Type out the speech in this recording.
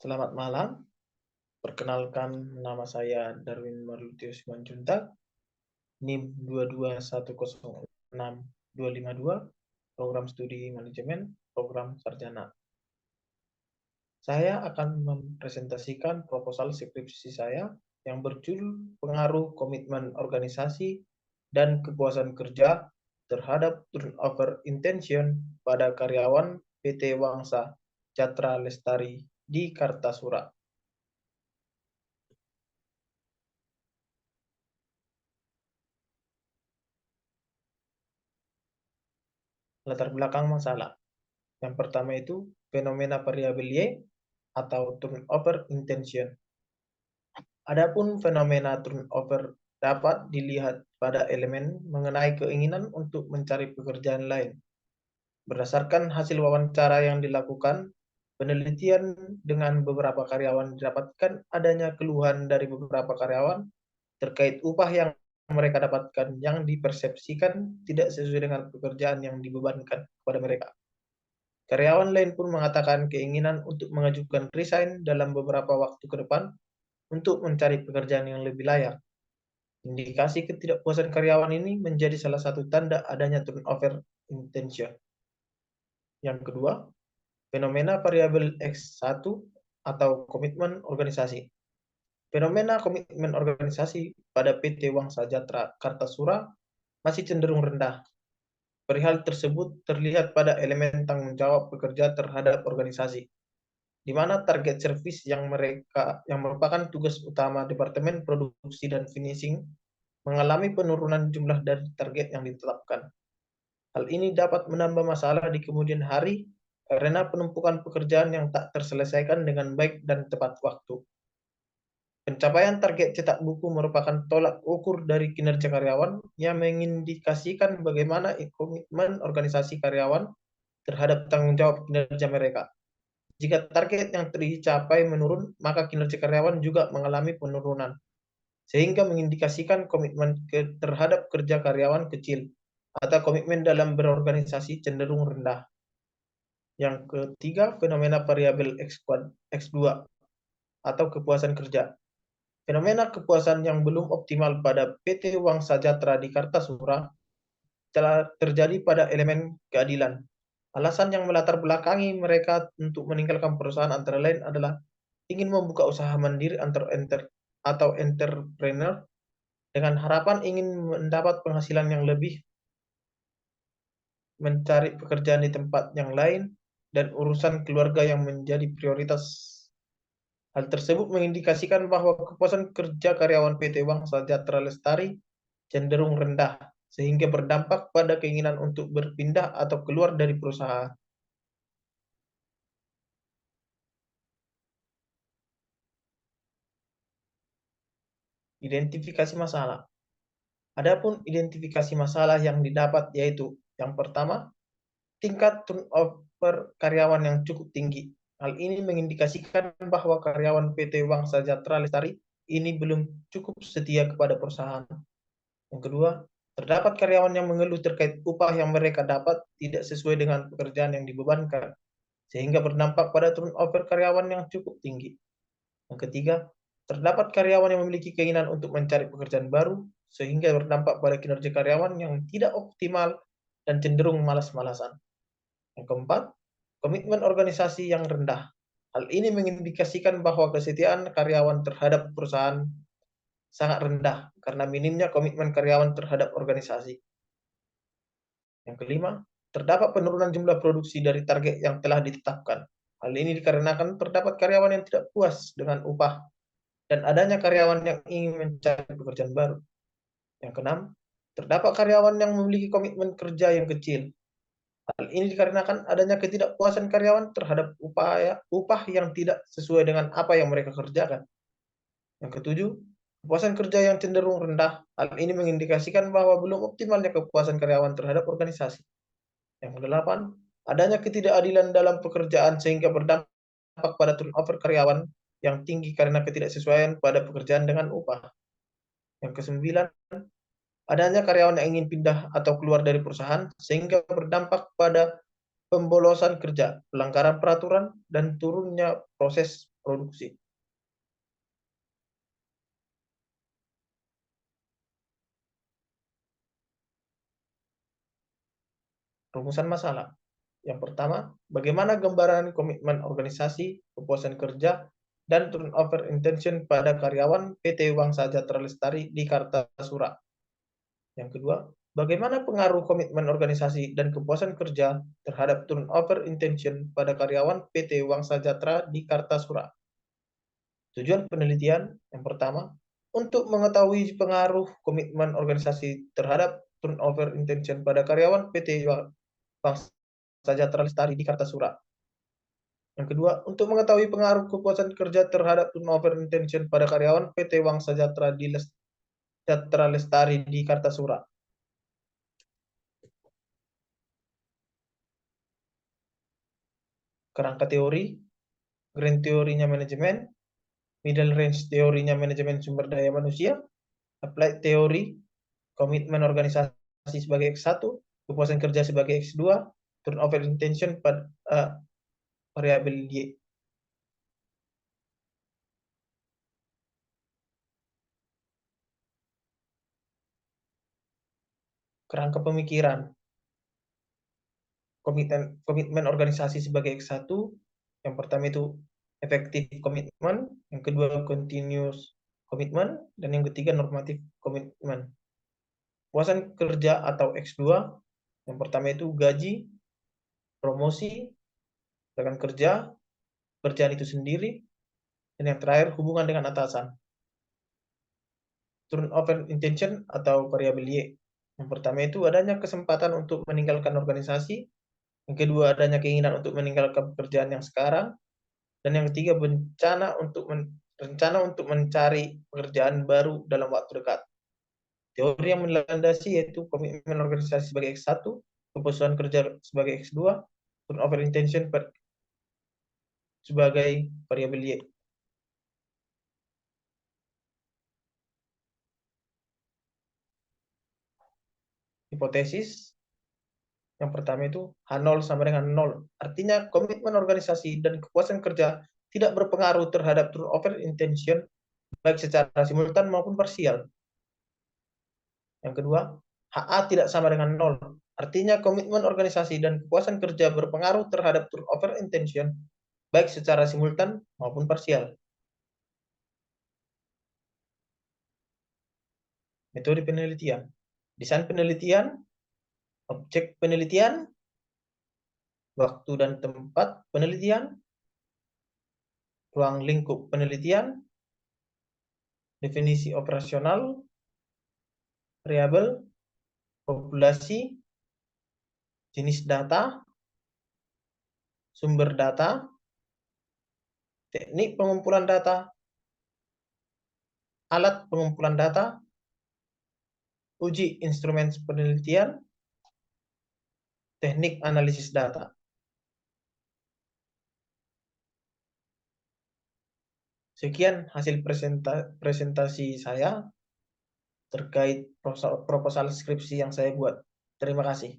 Selamat malam, perkenalkan nama saya Darwin Marlutius Simanjuntak, NIM 22106-252, Program Studi Manajemen, Program Sarjana. Saya akan mempresentasikan proposal skripsi saya yang berjudul Pengaruh Komitmen Organisasi dan Kepuasan Kerja terhadap Turnover Intention pada karyawan PT Wangsa Jatra Lestari di Kartasura. Latar belakang masalah. Yang pertama itu fenomena variabel Y atau turnover intention. Adapun fenomena turnover dapat dilihat pada elemen mengenai keinginan untuk mencari pekerjaan lain. Berdasarkan hasil wawancara yang dilakukan, penelitian dengan beberapa karyawan didapatkan adanya keluhan dari beberapa karyawan terkait upah yang mereka dapatkan yang dipersepsikan tidak sesuai dengan pekerjaan yang dibebankan kepada mereka. Karyawan lain pun mengatakan keinginan untuk mengajukan resign dalam beberapa waktu ke depan untuk mencari pekerjaan yang lebih layak. Indikasi ketidakpuasan karyawan ini menjadi salah satu tanda adanya turnover intention. Yang kedua, fenomena variabel X1 atau komitmen organisasi. Fenomena komitmen organisasi pada PT Wangsa Jatra Kartasura masih cenderung rendah. Perihal tersebut terlihat pada elemen tanggung jawab pekerja terhadap organisasi, di mana target servis yang merupakan tugas utama Departemen Produksi dan Finishing mengalami penurunan jumlah dari target yang ditetapkan. Hal ini dapat menambah masalah di kemudian hari karena penumpukan pekerjaan yang tak terselesaikan dengan baik dan tepat waktu. Pencapaian target cetak buku merupakan tolak ukur dari kinerja karyawan yang mengindikasikan bagaimana komitmen organisasi karyawan terhadap tanggung jawab kinerja mereka. Jika target yang tercapai menurun, maka kinerja karyawan juga mengalami penurunan, sehingga mengindikasikan komitmen terhadap kerja karyawan kecil atau komitmen dalam berorganisasi cenderung rendah. Yang ketiga, fenomena variabel X2 atau kepuasan kerja. Fenomena kepuasan yang belum optimal pada PT Wangsa Jatra di Kartasura telah terjadi pada elemen keadilan. Alasan yang melatar belakangi mereka untuk meninggalkan perusahaan antara lain adalah ingin membuka usaha mandiri atau entrepreneur dengan harapan ingin mendapat penghasilan yang lebih, mencari pekerjaan di tempat yang lain, dan urusan keluarga yang menjadi prioritas. Hal tersebut mengindikasikan bahwa kepuasan kerja karyawan PT Wangsa Jatra Lestari cenderung rendah, sehingga berdampak pada keinginan untuk berpindah atau keluar dari perusahaan. Identifikasi masalah. Adapun identifikasi masalah yang didapat yaitu yang pertama, tingkat turnover karyawan yang cukup tinggi. Hal ini mengindikasikan bahwa karyawan PT Wangsa Jatra Lestari ini belum cukup setia kepada perusahaan. Yang kedua, terdapat karyawan yang mengeluh terkait upah yang mereka dapat tidak sesuai dengan pekerjaan yang dibebankan, sehingga berdampak pada turnover karyawan yang cukup tinggi. Yang ketiga, terdapat karyawan yang memiliki keinginan untuk mencari pekerjaan baru, sehingga berdampak pada kinerja karyawan yang tidak optimal dan cenderung malas-malasan. Yang keempat, komitmen organisasi yang rendah. Hal ini mengindikasikan bahwa kesetiaan karyawan terhadap perusahaan sangat rendah karena minimnya komitmen karyawan terhadap organisasi. Yang kelima, terdapat penurunan jumlah produksi dari target yang telah ditetapkan. Hal ini dikarenakan terdapat karyawan yang tidak puas dengan upah dan adanya karyawan yang ingin mencari pekerjaan baru. Yang keenam, terdapat karyawan yang memiliki komitmen kerja yang kecil. Hal ini dikarenakan adanya ketidakpuasan karyawan terhadap upah yang tidak sesuai dengan apa yang mereka kerjakan. Yang ketujuh, kepuasan kerja yang cenderung rendah. Hal ini mengindikasikan bahwa belum optimalnya kepuasan karyawan terhadap organisasi. Yang kedelapan, adanya ketidakadilan dalam pekerjaan sehingga berdampak pada turnover karyawan yang tinggi karena ketidaksesuaian pada pekerjaan dengan upah. Yang kesembilan, adanya karyawan yang ingin pindah atau keluar dari perusahaan sehingga berdampak pada pembolosan kerja, pelanggaran peraturan, dan turunnya proses produksi. Rumusan masalah. Yang pertama, bagaimana gambaran komitmen organisasi, kepuasan kerja, dan turnover intention pada karyawan PT Uang Sejahtera Lestari di Kartasura. Yang kedua, bagaimana pengaruh komitmen organisasi dan kepuasan kerja terhadap turnover intention pada karyawan PT Uang Sejahtera di Kartasura. Tujuan penelitian yang pertama, untuk mengetahui pengaruh komitmen organisasi terhadap turnover intention pada karyawan PT Uang Sejahtera Lestari di Kartasura. Yang kedua, untuk mengetahui pengaruh kepuasan kerja terhadap turnover intention pada karyawan PT Uang Sejahtera Lestari di Kartasura. Kerangka teori, grand teorinya manajemen, middle range teorinya manajemen sumber daya manusia, applied teori, komitmen organisasi sebagai X1, kepuasan kerja sebagai X2, turnover intention pada variabel Y. Kerangka pemikiran, komitmen organisasi sebagai X1, yang pertama itu efektif komitmen, yang kedua continuous komitmen, dan yang ketiga normatif komitmen. Kepuasan kerja atau X2, yang pertama itu gaji, promosi, rekan kerja, kerjaan itu sendiri, dan yang terakhir hubungan dengan atasan. Turnover intention atau variabel Y. Yang pertama itu adanya kesempatan untuk meninggalkan organisasi, yang kedua adanya keinginan untuk meninggalkan pekerjaan yang sekarang, dan yang ketiga rencana untuk mencari pekerjaan baru dalam waktu dekat. Teori yang melandasi yaitu komitmen organisasi sebagai X1, kepuasan kerja sebagai X2, turnover intention sebagai variabel Y. Hipotesis yang pertama itu H0 sama dengan 0. Artinya komitmen organisasi dan kepuasan kerja tidak berpengaruh terhadap turnover intention baik secara simultan maupun parsial. Yang kedua, HA tidak sama dengan 0. Artinya komitmen organisasi dan kepuasan kerja berpengaruh terhadap turnover intention baik secara simultan maupun parsial. Metode penelitian. Desain penelitian, objek penelitian, waktu dan tempat penelitian, ruang lingkup penelitian, definisi operasional, variabel, populasi, jenis data, sumber data, teknik pengumpulan data, alat pengumpulan data, uji instrumen penelitian, teknik analisis data. Sekian hasil presentasi saya terkait proposal skripsi yang saya buat. Terima kasih.